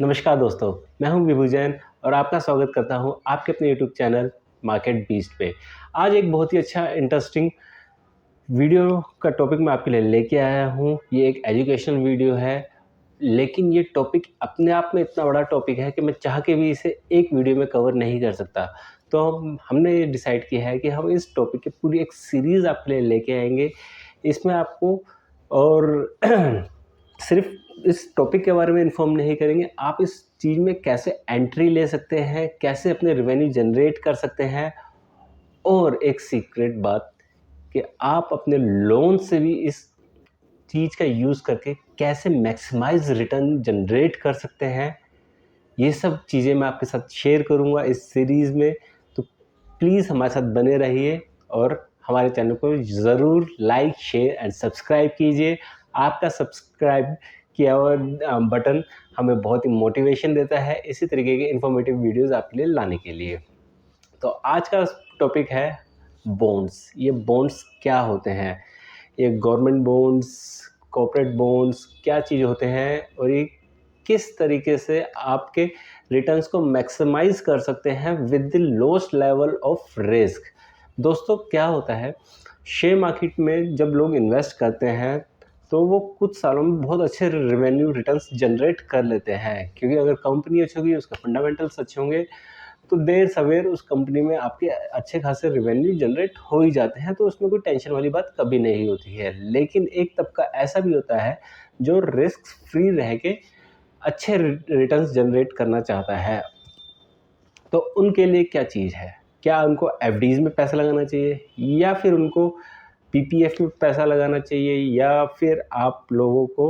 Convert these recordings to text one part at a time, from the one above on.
नमस्कार दोस्तों, मैं हूं विभू जैन और आपका स्वागत करता हूं आपके अपने यूट्यूब चैनल मार्केट बीस्ट पे। आज एक बहुत ही अच्छा इंटरेस्टिंग वीडियो का टॉपिक मैं आपके लिए लेके आया हूं। ये एक एजुकेशनल वीडियो है, लेकिन ये टॉपिक अपने आप में इतना बड़ा टॉपिक है कि मैं चाह के भी इसे एक वीडियो में कवर नहीं कर सकता। तो हमने ये डिसाइड किया है कि हम इस टॉपिक की पूरी एक सीरीज़ आपके लिए लेके आएँगे। इसमें आपको और सिर्फ इस टॉपिक के बारे में इन्फॉर्म नहीं करेंगे, आप इस चीज़ में कैसे एंट्री ले सकते हैं, कैसे अपने रेवेन्यू जनरेट कर सकते हैं, और एक सीक्रेट बात कि आप अपने लोन से भी इस चीज़ का यूज़ करके कैसे मैक्सिमाइज़ रिटर्न जनरेट कर सकते हैं। ये सब चीज़ें मैं आपके साथ शेयर करूँगा इस सीरीज़ में। तो प्लीज़ हमारे साथ बने रहिए और हमारे चैनल को ज़रूर लाइक, शेयर एंड सब्सक्राइब कीजिए। आपका सब्सक्राइब किया हुआ बटन हमें बहुत ही मोटिवेशन देता है इसी तरीके के इन्फॉर्मेटिव वीडियोज़ आपके लिए लाने के लिए। तो आज का टॉपिक है बॉन्ड्स। ये बॉन्ड्स क्या होते हैं? ये गवर्नमेंट बॉन्ड्स, कॉर्पोरेट बॉन्ड्स क्या चीज़ होते हैं और ये किस तरीके से आपके रिटर्न्स को मैक्सिमाइज़ कर सकते हैं with the lowest level of risk. दोस्तों, क्या होता है, शेयर मार्केट में जब लोग इन्वेस्ट करते हैं तो वो कुछ सालों में बहुत अच्छे रेवेन्यू रिटर्न्स जनरेट कर लेते हैं, क्योंकि अगर कंपनी अच्छी होगी, उसके फंडामेंटल्स अच्छे होंगे, तो देर सवेर उस कंपनी में आपके अच्छे खासे रेवेन्यू जनरेट हो ही जाते हैं। तो उसमें कोई टेंशन वाली बात कभी नहीं होती है। लेकिन एक तबका ऐसा भी होता है जो रिस्क फ्री रह के अच्छे रिटर्न्स जनरेट करना चाहता है। तो उनके लिए क्या चीज़ है? क्या उनको एफडीज़ में पैसा लगाना चाहिए, या फिर उनको पीपीएफ में पैसा लगाना चाहिए, या फिर आप लोगों को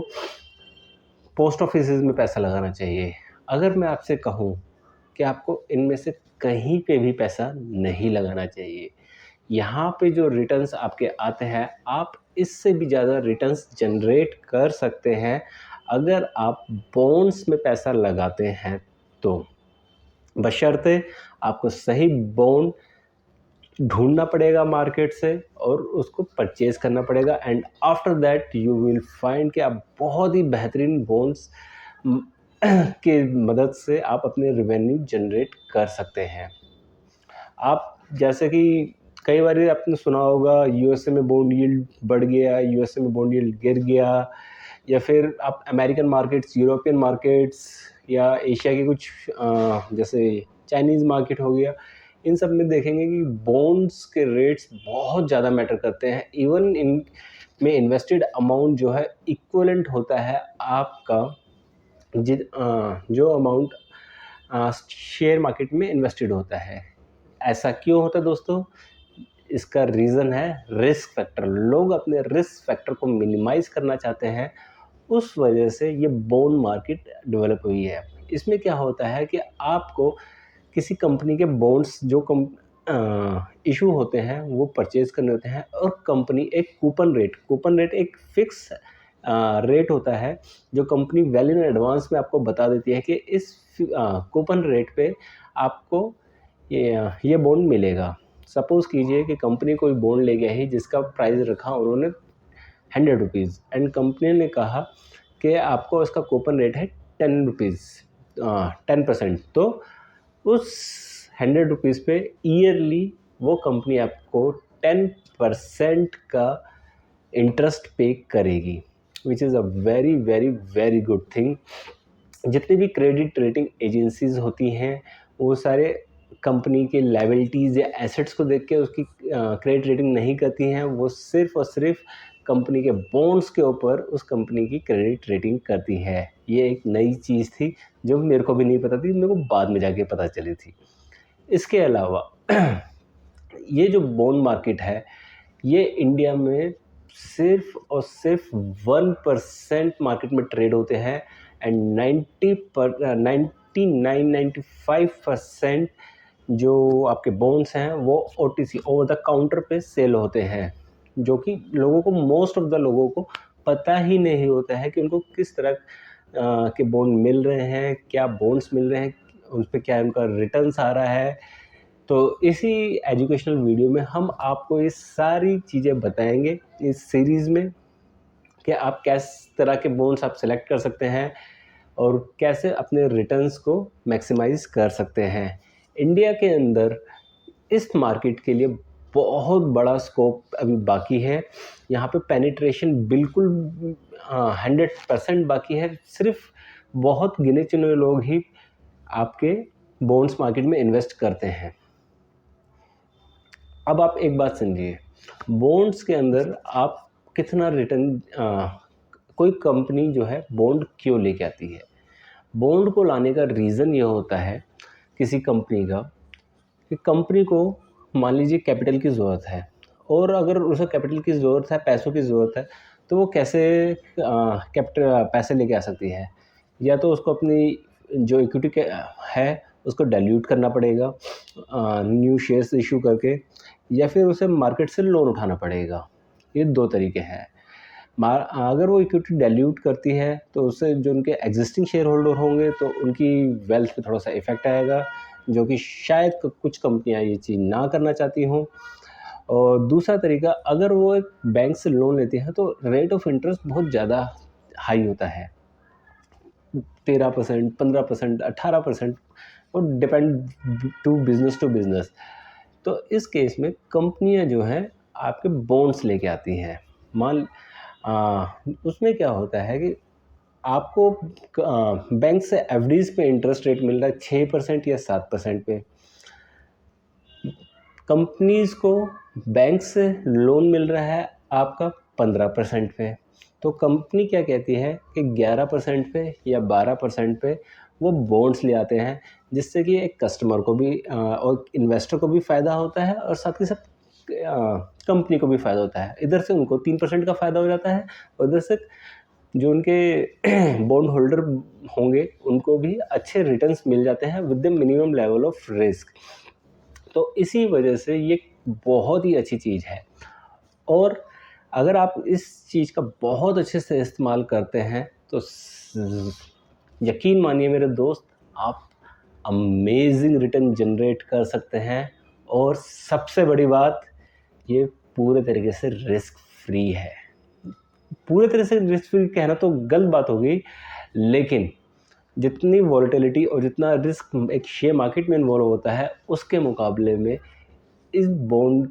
पोस्ट ऑफिसेज़ में पैसा लगाना चाहिए? अगर मैं आपसे कहूँ कि आपको इनमें से कहीं पे भी पैसा नहीं लगाना चाहिए। यहाँ पे जो रिटर्न्स आपके आते हैं, आप इससे भी ज़्यादा रिटर्न्स जनरेट कर सकते हैं अगर आप बॉन्ड्स में पैसा लगाते हैं तो। बशर्ते आपको सही बॉन्ड ढूँढना पड़ेगा मार्केट से और उसको परचेज़ करना पड़ेगा, and after that you will find कि आप बहुत ही बेहतरीन बॉन्ड्स की मदद से आप अपने रेवेन्यू जनरेट कर सकते हैं। आप जैसे कि कई बार आपने सुना होगा, यूएसए में बॉन्ड यील्ड बढ़ गया, यूएसए में बॉन्ड यील्ड गिर गया, या फिर आप अमेरिकन मार्केट्स, यूरोपियन मार्केट्स या एशिया के कुछ जैसे चाइनीज़ मार्केट हो गया, इन सब में देखेंगे कि बॉन्ड्स के रेट्स बहुत ज़्यादा मैटर करते हैं। इवन इन में इन्वेस्टेड अमाउंट जो है इक्विवेलेंट होता है आपका जो अमाउंट शेयर मार्केट में इन्वेस्टेड होता है। ऐसा क्यों होता है दोस्तों? इसका रीज़न है रिस्क फैक्टर। लोग अपने रिस्क फैक्टर को मिनिमाइज़ करना चाहते हैं, उस वजह से ये बॉन्ड मार्केट डेवलप हुई है। इसमें क्या होता है कि आपको किसी कंपनी के बॉन्ड्स जो इशू होते हैं वो परचेज़ करने होते हैं, और कंपनी एक कूपन रेट एक फ़िक्स रेट होता है जो कंपनी वेल इन एडवांस में आपको बता देती है कि इस कूपन रेट पे आपको ये बॉन्ड मिलेगा। सपोज़ कीजिए कि कंपनी कोई बॉन्ड ले गया है जिसका प्राइस रखा उन्होंने 100 रुपीज़, एंड कंपनी ने कहा कि आपको इसका कूपन रेट है 10 रुपीज़, 10%। तो उस 100 रुपीज़ पे ईयरली वो कंपनी आपको 10% का इंटरेस्ट पे करेगी, which is a very very very good thing. जितनी भी क्रेडिट रेटिंग एजेंसीज़ होती हैं वो सारे कंपनी के लायबिलिटीज़ या एसेट्स को देख के उसकी क्रेडिट रेटिंग नहीं करती हैं, वो सिर्फ़ और सिर्फ कंपनी के बॉन्ड्स के ऊपर उस कंपनी की क्रेडिट रेटिंग करती है। ये एक नई चीज़ थी जो मेरे को भी नहीं पता थी, मेरे को बाद में जाके पता चली थी। इसके अलावा ये जो बॉन्ड मार्केट है, ये इंडिया में सिर्फ़ और सिर्फ 1% मार्केट में ट्रेड होते हैं, एंड 95% जो आपके बॉन्ड्स हैं वो ओटीसी, ओवर द काउंटर पे सेल होते हैं, जो कि लोगों को, मोस्ट ऑफ द लोगों को पता ही नहीं होता है कि उनको किस तरह के बॉन्ड मिल रहे हैं, क्या बॉन्ड्स मिल रहे हैं, उस पे क्या उनका रिटर्न्स आ रहा है। तो इसी एजुकेशनल वीडियो में हम आपको ये सारी चीज़ें बताएंगे इस सीरीज़ में कि आप किस तरह के बॉन्ड्स आप सेलेक्ट कर सकते हैं, और कैसे अपने रिटर्न्स को मैक्सिमाइज़ कर सकते हैं। इंडिया के अंदर इस मार्केट के लिए बहुत बड़ा स्कोप अभी बाकी है। यहाँ पे पेनिट्रेशन बिल्कुल 100% बाकी है। सिर्फ बहुत गिने चुने लोग ही आपके बॉन्ड्स मार्केट में इन्वेस्ट करते हैं। अब आप एक बात समझिए, बॉन्ड्स के अंदर आप कितना रिटर्न कोई कंपनी जो है बॉन्ड क्यों लेके आती है। बॉन्ड को लाने का रीज़न ये होता है किसी कंपनी का कि कंपनी को मान लीजिए कैपिटल की ज़रूरत है, और अगर उसे कैपिटल की ज़रूरत है, पैसों की ज़रूरत है, तो वो कैसे पैसे लेके आ सकती है। या तो उसको अपनी जो इक्विटी है उसको डाइल्यूट करना पड़ेगा न्यू शेयर्स इशू करके, या फिर उसे मार्केट से लोन उठाना पड़ेगा। ये दो तरीके हैं। अगर वो इक्विटी डाइल्यूट करती है तो उससे जो उनके एग्जिस्टिंग शेयर होल्डर होंगे तो उनकी वेल्थ पे थोड़ा सा इफ़ेक्ट आएगा, जो कि शायद कुछ कंपनियां ये चीज़ ना करना चाहती हों। और दूसरा तरीका, अगर वो एक बैंक से लोन लेती हैं तो रेट ऑफ इंटरेस्ट बहुत ज़्यादा हाई होता है, 13%, 15%, 18%, और डिपेंड टू बिज़नेस। तो इस केस में कंपनियां जो हैं आपके बॉन्ड्स लेके आती हैं। उसमें क्या होता है कि आपको बैंक से एफडीज पे इंटरेस्ट रेट मिल रहा है 6% या 7% पे। कंपनीज को बैंक से लोन मिल रहा है आपका 15% पे। तो कंपनी क्या कहती है कि 11% पे या 12% पे वो बॉन्ड्स ले आते हैं, जिससे कि एक कस्टमर को भी और इन्वेस्टर को भी फ़ायदा होता है, और साथ ही साथ कंपनी को भी फ़ायदा होता है। इधर से उनको 3% का फ़ायदा हो जाता है, और इधर से जो उनके बॉन्ड होल्डर होंगे उनको भी अच्छे रिटर्न्स मिल जाते हैं with the minimum level of risk. तो इसी वजह से ये बहुत ही अच्छी चीज़ है, और अगर आप इस चीज़ का बहुत अच्छे से इस्तेमाल करते हैं तो यकीन मानिए मेरे दोस्त, आप अमेजिंग रिटर्न जनरेट कर सकते हैं। और सबसे बड़ी बात, ये पूरे तरीके से रिस्क फ्री है। पूरे तरह से रिस्क फ्री कहना तो गलत बात होगी, लेकिन जितनी वॉलेटिलिटी और जितना रिस्क एक शेयर मार्केट में इन्वॉल्व होता है उसके मुकाबले में इस बॉन्ड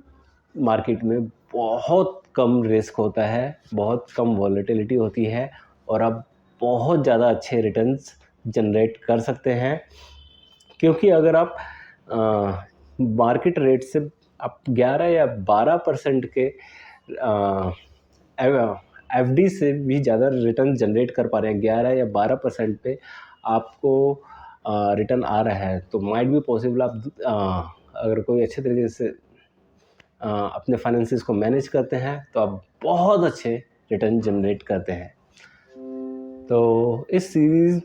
मार्केट में बहुत कम रिस्क होता है, बहुत कम वॉलेटिलिटी होती है, और आप बहुत ज़्यादा अच्छे रिटर्न्स जनरेट कर सकते हैं। क्योंकि अगर आप मार्केट रेट से आप 11 या 12% के एफडी से भी ज़्यादा रिटर्न जनरेट कर पा रहे हैं, 11 या 12% पे आपको रिटर्न आ रहा है, तो माइट भी पॉसिबल आप अगर कोई अच्छे तरीके से अपने फाइनेंसेस को मैनेज करते हैं तो आप बहुत अच्छे रिटर्न जनरेट करते हैं। तो इस सीरीज़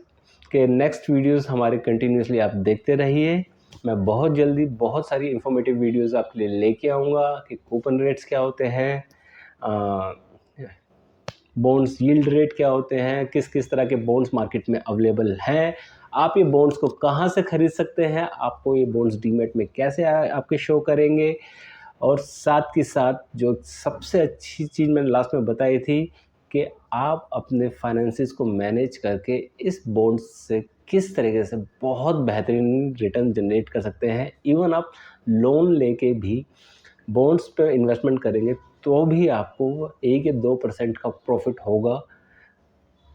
के नेक्स्ट वीडियोस हमारे कंटिन्यूसली आप देखते रहिए। मैं बहुत जल्दी बहुत सारी इंफॉर्मेटिव वीडियोस आपके लिए लेके आऊँगा कि कूपन रेट्स क्या होते हैं, बॉन्ड्स यील्ड रेट क्या होते हैं, किस किस तरह के बॉन्ड्स मार्केट में अवेलेबल हैं, आप ये बॉन्ड्स को कहाँ से ख़रीद सकते हैं, आपको ये बॉन्ड्स डीमैट में कैसे आपके शो करेंगे, और साथ ही साथ जो सबसे अच्छी चीज़ मैंने लास्ट में बताई थी कि आप अपने फाइनेंसेस को मैनेज करके इस बॉन्ड्स से किस तरीके से बहुत बेहतरीन रिटर्न जनरेट कर सकते हैं। इवन आप लोन लेके भी बॉन्ड्स पे इन्वेस्टमेंट करेंगे तो भी आपको 1 या 2% का प्रॉफिट होगा,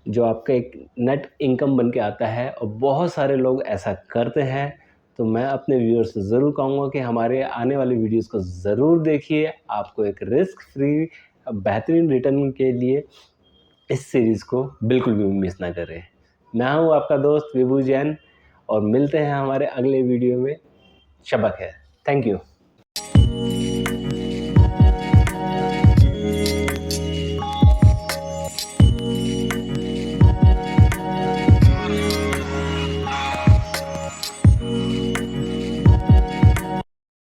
जो आपका एक नेट इनकम बन के आता है, और बहुत सारे लोग ऐसा करते हैं। तो मैं अपने व्यूअर्स से ज़रूर कहूँगा कि हमारे आने वाले वीडियोस को ज़रूर देखिए। आपको एक रिस्क फ्री बेहतरीन रिटर्न के लिए इस सीरीज़ को बिल्कुल भी मिस ना करें। मैं हूँ आपका दोस्त विभू जैन, और मिलते हैं हमारे अगले वीडियो में। शब्बा खैर। Thank you.